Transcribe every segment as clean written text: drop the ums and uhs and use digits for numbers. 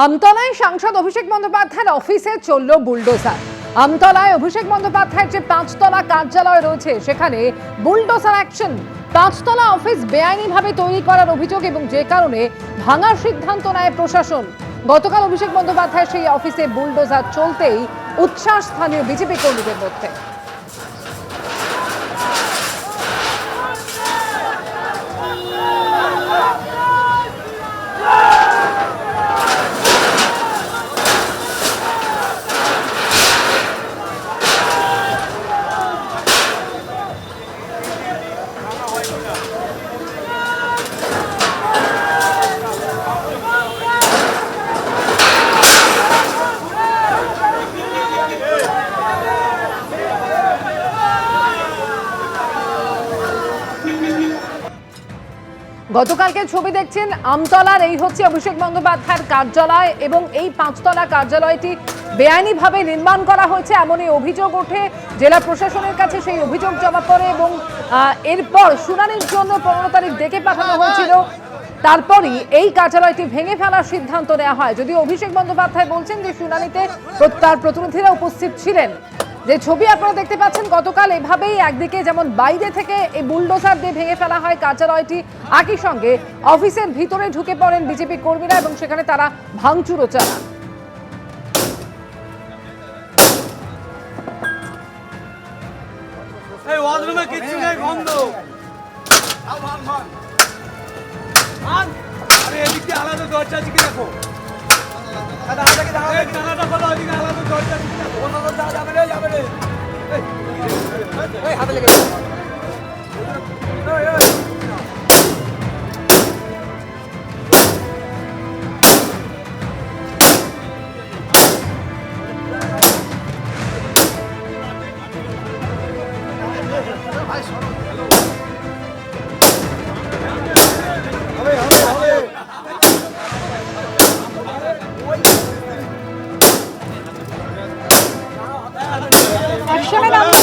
আমতলায় সাংসদ অভিষেক বন্দ্যোপাধ্যায়ের অফিসে চলল বুলডোজার। আমতলায় অভিষেক বন্দ্যোপাধ্যায়ের যে 5তলা কার্যালয় রয়েছে সেখানে বুলডোজার অ্যাকশন। 5তলা অফিস বেআইনিভাবে তৈরি করার অভিযোগ এবং যে কারণে ভাঙার সিদ্ধান্ত নেয় প্রশাসন। গতকাল অভিষেক বন্দ্যোপাধ্যায়ের সেই অফিসে বুলডোজার চলতেই উচ্ছ্বাস স্থানীয় বিজেপি কর্মীদের মধ্যে। গতকালকে ছবি দেখছেন আমতলার, এই হচ্ছে অভিষেক বন্দ্যোপাধ্যায়ের কার্যালয় এবং এই 5তলা কার্যালয়টি বেআইনিভাবে নির্মাণ করা হয়েছে এমনই অভিযোগ ওঠে। জেলা প্রশাসনের কাছে সেই অভিযোগ জমা পড়ে এবং এরপর শুনানির জন্য 15 তারিখ ডেকে পাঠানো হয়েছিল। তারপরই এই কার্যালয়টি ভেঙে ফেলার সিদ্ধান্ত নেওয়া হয়। যদিও অভিষেক বন্দ্যোপাধ্যায় বলছেন যে শুনানিতে তার প্রতিনিধিরা উপস্থিত ছিলেন। যে ছবি আপনারা দেখতে পাচ্ছেন, গতকাল এভাবেই একদিকে যেমন বাইরে থেকে এই বুলডোজার দিয়ে ভেঙে ফেলা হয় কার্যালয়টি, একই সঙ্গে অফিসের ভিতরে ঢুকে পড়েন বিজেপি কর্মীরা এবং সেখানে তারা ভাঙচুরও চালান। আলাদা দরজা দিকে দেখো, জানাটা খোলো, ওইদিকে আলাদা দরজা দিকে দেখো, যাবে রে যাবে রে, হাতে লেগে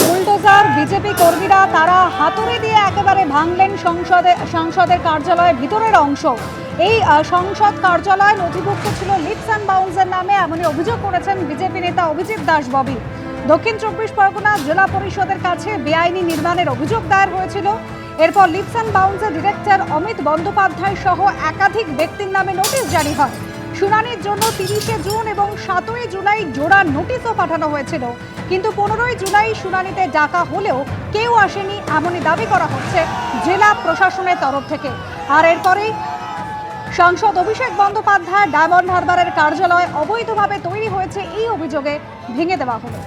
বুলডোজার। বিজেপি কর্মীরা তারা হাতুড়ি দিয়ে একেবারে ভাঙলেন সংসদের কার্যালয়ের ভিতরের অংশ। এই সংসদ কার্যালয় নথিভুক্ত ছিল লিপস অ্যান্ড বাউন্সের নামে, এমনই অভিযোগ করেছেন বিজেপি নেতা অভিজিৎ দাস ববি। দক্ষিণ 24 পরগনা জেলা পরিষদের কাছে বেআইনি নির্মাণের অভিযোগ দায়ের হয়েছিল। এরপর লিপস অ্যান্ড বাউন্সের ডিরেক্টর অমিত বন্দ্যোপাধ্যায় সহ একাধিক ব্যক্তির নামে নোটিশ জারি হয়। শুনানির জন্য 30শে জুন এবং 7ই জুলাই জোড়া নোটিশও পাঠানো হয়েছিল, কিন্তু 15ই জুলাই শুনানিতে ডাকা হলেও কেউ আসেনি এমনই দাবি করা হচ্ছে জেলা প্রশাসনের তরফ থেকে। আর এরপরেই সাংসদ অভিষেক বন্দ্যোপাধ্যায় ডায়মন্ড হারবারের কার্যালয় অবৈধভাবে তৈরি হয়েছে এই অভিযোগে ভেঙে দেওয়া হলো।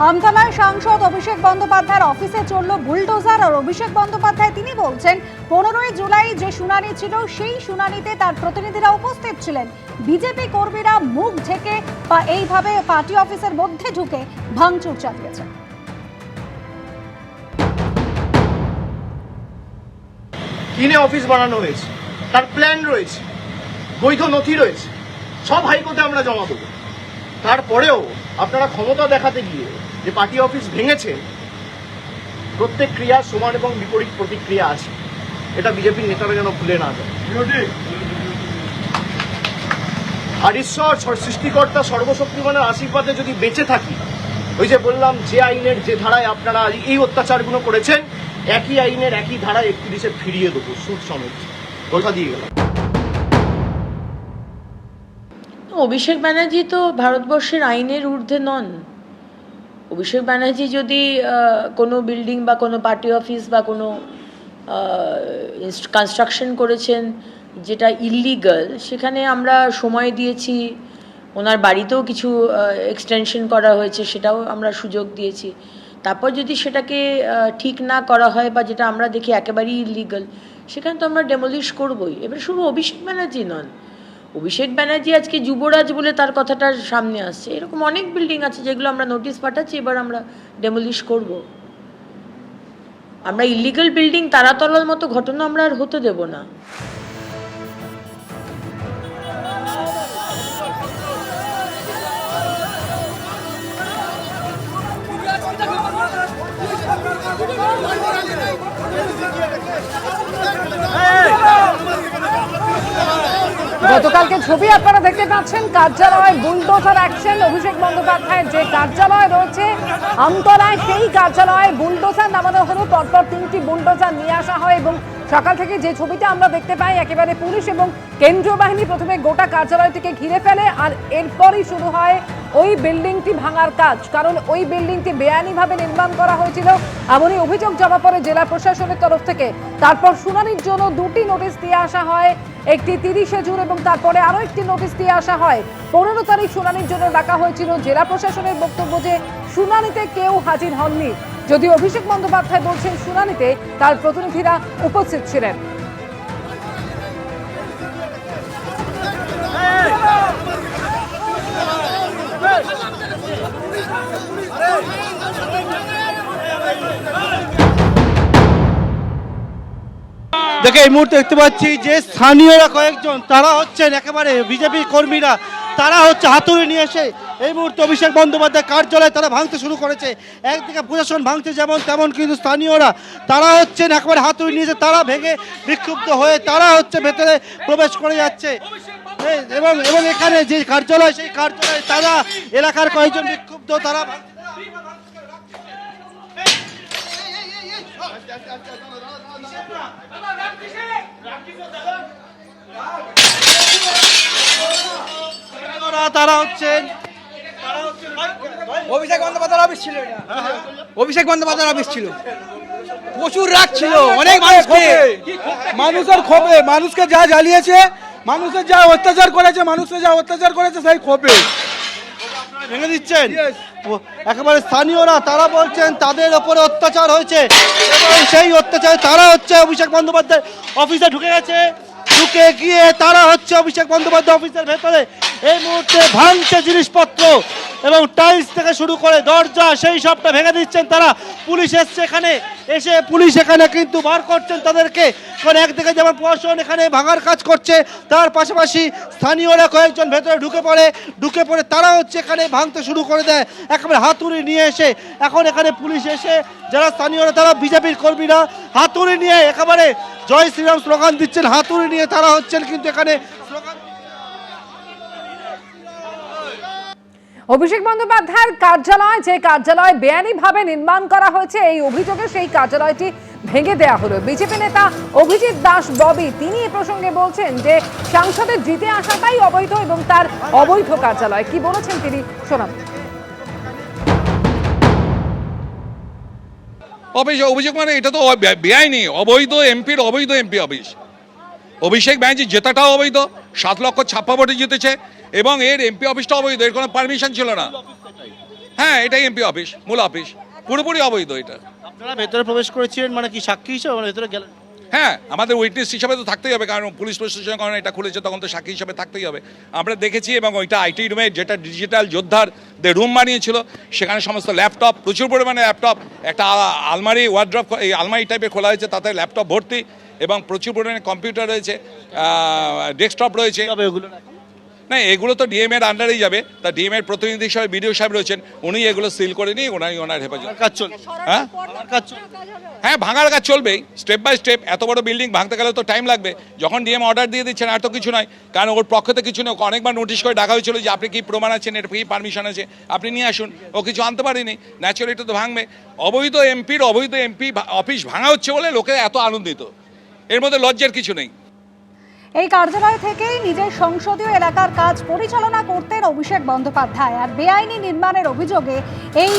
আমতলায় সাংসদ অভিষেক বন্দ্যোপাধ্যায়ের অফিসে চলল বুলডোজার। আর অভিষেক বন্দ্যোপাধ্যায় তিনি বলছেন 15ই জুলাই যে শুনানি ছিল সেই শুনানিতে তার প্রতিনিধিরা উপস্থিত ছিলেন। বিজেপি কর্মীরা মুখ ঢেকে বা এইভাবে পার্টি অফিসের মধ্যে ঢুকে ভাঙচুর চালিয়েছে। কিনে অফিস বানানো হয়েছে, তার প্ল্যান রয়েছে, বৈধ নথি রয়েছে, সব হাইকোর্টে আমরা জমা দেবো। তারপরেও আপনারা ক্ষমতা দেখাতে গিয়ে যে পার্টি অফিস ভেঙেছে, প্রত্যেক ক্রিয়ার সমান এবং বিপরীত প্রতিক্রিয়া আছে, এটা বিজেপির নেতারা যেন ভুলে না যায়। আর ঈশ্বর সৃষ্টিকর্তা সর্বশক্তিমানের আশীর্বাদে যদি বেঁচে থাকি, ওই যে বললাম যে আইনের যে ধারায় আপনারা এই অত্যাচারগুলো করেছেন, একই আইনের একই ধারায় 31-এ ফিরিয়ে দেবো সুদ সমেত, কথা দিয়ে গেলাম। অভিষেক ব্যানার্জি তো ভারতবর্ষের আইনের ঊর্ধ্বে নন। অভিষেক ব্যানার্জি যদি কোনো বিল্ডিং বা কোনো পার্টি অফিস বা কোনো কনস্ট্রাকশন করেছেন যেটা ইললিগাল, সেখানে আমরা সময় দিয়েছি, ওনার বাড়িতেও কিছু এক্সটেনশন করা হয়েছে, সেটাও আমরা সুযোগ দিয়েছি। তারপর যদি সেটাকে ঠিক না করা হয় বা যেটা আমরা দেখি একেবারেই ইলিগাল, সেখানে তো আমরা ডেমোলিশ করবই। এবার শুধু অভিষেক ব্যানার্জি নন, অভিষেক ব্যানার্জি আজকে যুবরাজ বলে তার কথাটা সামনে আসছে, এরকম অনেক বিল্ডিং আছে যেগুলো আমরা নোটিশ পাঠাচ্ছি, এবার আমরা ডেমোলিশ করব। আমরা ইলিগাল বিল্ডিং তারাতলার মতো ঘটনা আমরা আর হতে দেব না। গতকালকে ছবি আপনারা দেখতে পাচ্ছেন, কার্যালয় বুলডোজার অ্যাকশন। অভিষেক বন্দ্যোপাধ্যায়ের যে কার্যালয় রয়েছে আমতলায়, সেই কার্যালয়ে বুলডোজার নামানো হলো। পরপর 3টি বুলডোজার নিয়ে আসা হয় এবং সকাল থেকে যে ছবিটা আমরা দেখতে পাই, একেবারে পুলিশ এবং কেন্দ্রীয় বাহিনী প্রথমে গোটা কার্যালয়টিকে ঘিরে ফেলে, আর এরপরই শুরু হয় ওই বিল্ডিংটি ভাঙার কাজ। কারণ ওই বিল্ডিংটি বেআইনিভাবে নির্মাণ করা হয়েছিল এমনই অভিযোগ জমা পড়ে জেলা প্রশাসনের তরফ থেকে। তারপর শুনানির জন্য 2টি নোটিশ দিয়ে আসা হয়, একটি 30শে জুন এবং তারপরে আরও একটি নোটিশ দিয়ে আসা হয়। 15 তারিখ শুনানির জন্য ডাকা হয়েছিল। জেলা প্রশাসনের বক্তব্য যে শুনানিতে কেউ হাজির হননি, যদিও অভিষেক বন্দ্যোপাধ্যায় বলছেন শুনানিতে তার প্রতিনিধিরা উপস্থিত ছিলেন। দেখে এই মুহূর্তে দেখতে পাচ্ছি যে স্থানীয়রা কয়েকজন, তারা হচ্ছেন একেবারে বিজেপি কর্মীরা, তারা হচ্ছে হাতুড়ি নিয়ে এসে এই মুহূর্তে অভিষেক বন্দ্যোপাধ্যায় কার্যালয় তারা ভাঙতে শুরু করেছে। একদিকে প্রশাসন ভাঙছে যেমন, তেমন কিন্তু স্থানীয়রা তারা হচ্ছেন একেবারে হাতুড়ি নিয়ে এসে তারা ভেঙে বিক্ষুব্ধ হয়ে তারা হচ্ছে ভেতরে প্রবেশ করে যাচ্ছে। এবং এবং এখানে যে কার্যালয়, সেই কার্যালয়ে তারা এলাকার কয়েকজন বিক্ষুব্ধ তারা তারা হচ্ছেন অভিষেক বন্দ্যোপাধ্যায়ের অফিস ছিল এটা। অভিষেক বন্দ্যোপাধ্যায়ের অফিস ছিল, প্রচুর রাগ ছিল অনেক মানুষের ক্ষোভে, মানুষকে যা জ্বালিয়েছে, মানুষের যা অত্যাচার করেছে, মানুষকে যা অত্যাচার করেছে সেই ক্ষোভে ভেঙে দিচ্ছেন। একেবারে স্থানীয়রা তারা বলছেন তাদের ওপরে অত্যাচার হয়েছে এবং সেই অত্যাচার তারা হচ্ছে অভিষেক বন্দ্যোপাধ্যায় অফিসে ঢুকে গেছে। ঢুকে গিয়ে তারা হচ্ছে অভিষেক বন্দ্যোপাধ্যায় অফিসের ভেতরে এই মুহূর্তে ভাঙছে জিনিসপত্র এবং টাইলস থেকে শুরু করে দরজা, সেই সবটা ভেঙে দিচ্ছেন তারা। পুলিশ এসছে এখানে, এসে পুলিশ এখানে কিন্তু বার করছেন তাদেরকে। কারণ একদিকে যেমন প্রশাসন এখানে ভাঙার কাজ করছে, তার পাশাপাশি স্থানীয়রা কয়েকজন ভেতরে ঢুকে পড়ে তারা হচ্ছে এখানে ভাঙতে শুরু করে দেয় একেবারে হাতুড়ি নিয়ে এসে। এখন এখানে পুলিশ এসে যারা স্থানীয়রা তারা বিজেপির কর্মীরা হাতুড়ি নিয়ে একেবারে জয় শ্রীরাম স্লোগান দিচ্ছেন, হাতুড়ি নিয়ে তারা হচ্ছেন কিন্তু এখানে স্লোগান। অভিষেক বন্দ্যোপাধ্যায়ের কার্যালয়, যে কার্যালয় বেআইনিভাবে নির্মাণ করা হয়েছে এই অভিযোগে, সেই কার্যালয়টি ভেঙে দেওয়া হলো। বিজেপি নেতা অভিজিৎ দাস ববি তিনি এ প্রসঙ্গে বলছেন যে সাংসদের জিতে আসাটাই অবৈধ এবং তার অবৈধ কার্যালয়। কি বলেছেন তিনি শোনান। অভিযোগ মানে এটা তো বেআইনি, অবৈধ এমপির অবৈধ এমপি অফিস। অভিষেক ব্যানার্জি জেতাটাও অবৈধ, 7 লক্ষ ছাপ্পা ভোটে জিতেছে এবং এর এমপি অফিসটা অবৈধ, এর কোনো পারমিশন ছিল না। হ্যাঁ, এটাই এমপি অফিস, মূল অফিস, পুরোপুরি অবৈধ এটা। আপনারা ভেতরে প্রবেশ করেছিলেন মানে কি সাক্ষী হিসেবে ভেতরে গেলেন? হ্যাঁ, আমাদের উইটনেস হিসাবে তো থাকতেই হবে, কারণ পুলিশ প্রশাসনের কারণে এটা খুলেছে, তখন তো সাক্ষী হিসাবে থাকতেই হবে। আমরা দেখেছি এবং ওইটা আইটি রুমে, যেটা ডিজিটাল যোদ্ধারদের রুম বানিয়েছিল, সেখানে সমস্ত ল্যাপটপ, প্রচুর পরিমাণে ল্যাপটপ, একটা আলমারি ওয়ার্ড্রপ, এই আলমারি টাইপের খোলা হয়েছে, তাতে ল্যাপটপ ভর্তি এবং প্রচুর পরিমাণে কম্পিউটার রয়েছে, ডেস্কটপ রয়েছে। না, এগুলো তো ডিএম এর আন্ডারেই যাবে। তা ডিএম এর প্রতিনিধি হিসাবে বিডিও সাহেব রয়েছেন, উনি এগুলো সিল করে নিয়ে ওনার হেফাজত। হ্যাঁ, ভাঙার কাজ চলবেই স্টেপ বাই স্টেপ। এত বড় বিল্ডিং ভাঙতে গেলে তো টাইম লাগবে। যখন ডিএম অর্ডার দিয়ে দিচ্ছেন আর তো কিছু নয়, কারণ ওর পক্ষে তো কিছু নেই। অনেকবার নোটিশ করে ডাকা হয়েছিল যে আপনি কি প্রমাণ আছেন, এটা কি পারমিশন আছে, আপনি নিয়ে আসুন। ও কিছু আনতে পারেনি, ন্যাচুরালি এটা তো ভাঙবে। অবৈধ এমপি অফিস ভাঙা হচ্ছে বলে লোকে এত আনন্দিত, এর মধ্যে লজ্জার কিছু নেই। এই কার্যালয় থেকেই নিজের সংসদীয় এলাকার কাজ পরিচালনা করতেন অভিষেক বন্দ্যোপাধ্যায়। আর বেআইনি নির্মাণের অভিযোগে এই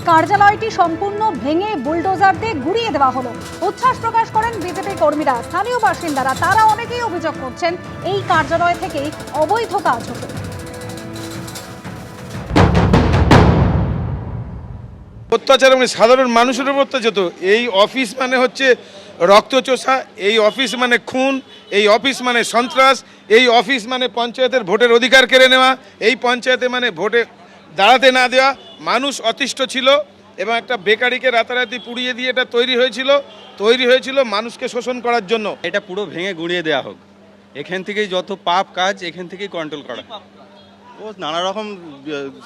কার্যালয়টি সম্পূর্ণ ভেঙে বুলডোজার দিয়ে গুড়িয়ে দেওয়া হলো। উচ্ছ্বাস প্রকাশ করেন বিজেপি কর্মীরা, স্থানীয় বাসিন্দারা। তারা অনেকেই অভিযোগ করছেন এই কার্যালয় থেকেই অবৈধ কাজ হতো। অত্যাচার মানে সাধারণ মানুষের উপর অত্যাচার। তো এই অফিস মানে হচ্ছে রক্তচোষা, এই অফিস মানে খুন, এই অফিস মানে সন্ত্রাস, এই অফিস মানে পঞ্চায়েতের ভোটের অধিকার কেড়ে নেওয়া, এই পঞ্চায়েতে মানে ভোটে দাঁড়াতে না দেওয়া। মানুষ অতিষ্ঠ ছিল এবং একটা বেকারিকে রাতারাতি পুড়িয়ে দিয়ে এটা তৈরি হয়েছিল মানুষকে শোষণ করার জন্য। এটা পুরো ভেঙে গুঁড়িয়ে দেওয়া হোক, এখান থেকেই যত পাপ কাজ এখান থেকেই কন্ট্রোল করা। ও নানা রকম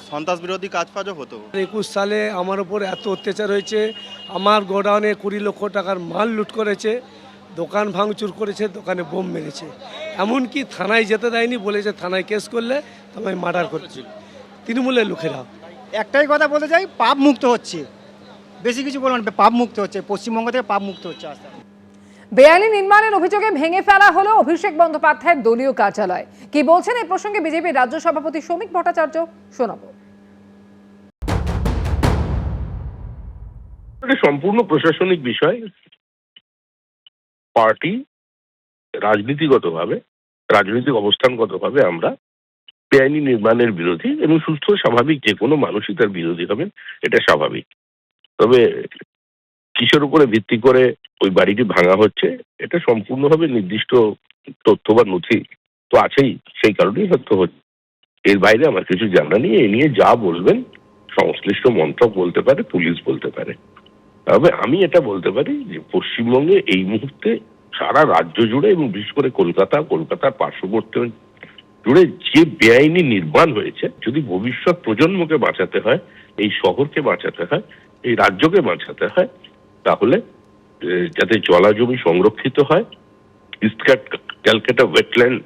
সন্ত্রাস বিরোধী কাজ ফাজও হতো। 21 সালে আমার উপর এত অত্যাচার হয়েছে, আমার গোডাউনে 20 লক্ষ টাকার মাল লুট করেছে, দোকান ভাঙচুর করেছে, দোকানে বোম মেরেছে, এমনকি থানায় যেতে দেয়নি, বলেছে থানায় কেস করলে তোমায় মার্ডার করেছিল তৃণমূলের লোকেরা। একটাই কথা বলতে চাই, পাপ মুক্ত হচ্ছে, বেশি কিছু বলবেন, পাপ মুক্ত হচ্ছে, পশ্চিমবঙ্গ থেকে পাপ মুক্ত হচ্ছে আস্তে আস্তে। বেআইনি নির্মাণের অভিযোগে ভেঙে ফেলা হলো অভিষেক বন্দ্যোপাধ্যায়ের দলীয় কার্যালয়। কি বলছেন এই প্রসঙ্গে বিজেপির রাজ্য সভাপতি শ্রমিক ভট্টাচার্য, শোনাবো। সম্পূর্ণ প্রশাসনিক বিষয়। পার্টি রাজনৈতিক অবস্থানগতভাবে আমরা বেআইনি নির্মাণের বিরোধী এবং সুস্থ স্বাভাবিক যে কোনো মানুষই তার বিরোধী হবেন, এটা স্বাভাবিক। তবে কিসের উপরে ভিত্তি করে ওই বাড়িটি ভাঙা হচ্ছে এটা সম্পূর্ণভাবে নির্দিষ্ট তথ্য বা নথি তো আছেই, সেই কারণেই হয়তো হচ্ছে। এর বাইরে আমার কিছু জানা নেই। এ নিয়ে যা বলবেন সংশ্লিষ্ট মন্ত্রক বলতে পারে, পুলিশ বলতে পারে। তবে আমি এটা বলতে পারি যে পশ্চিমবঙ্গে এই মুহূর্তে সারা রাজ্য জুড়ে এবং বিশেষ করে কলকাতার পার্শ্ববর্তী জুড়ে যে বেআইনি নির্মাণ হয়েছে, যদি ভবিষ্যৎ প্রজন্মকে বাঁচাতে হয়, এই শহরকে বাঁচাতে হয়, এই রাজ্যকে বাঁচাতে হয়, তাহলে যাতে জলাজমি সংরক্ষিত হয়, east Calcutta wetland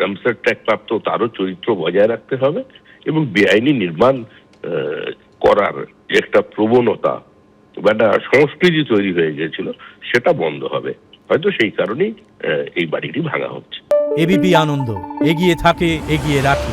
Ramsar tag প্রাপ্ত তারও চরিত্র বজায় রাখতে হবে এবং বেআইনি নির্মাণ করার যে একটা প্রবণতা বা একটা সংস্কৃতি তৈরি হয়ে গিয়েছিল সেটা বন্ধ হবে। হয়তো সেই কারণেই এই বাড়িটি ভাঙা হচ্ছে। এবিপি আনন্দ, এগিয়ে থাকে, এগিয়ে রাখে।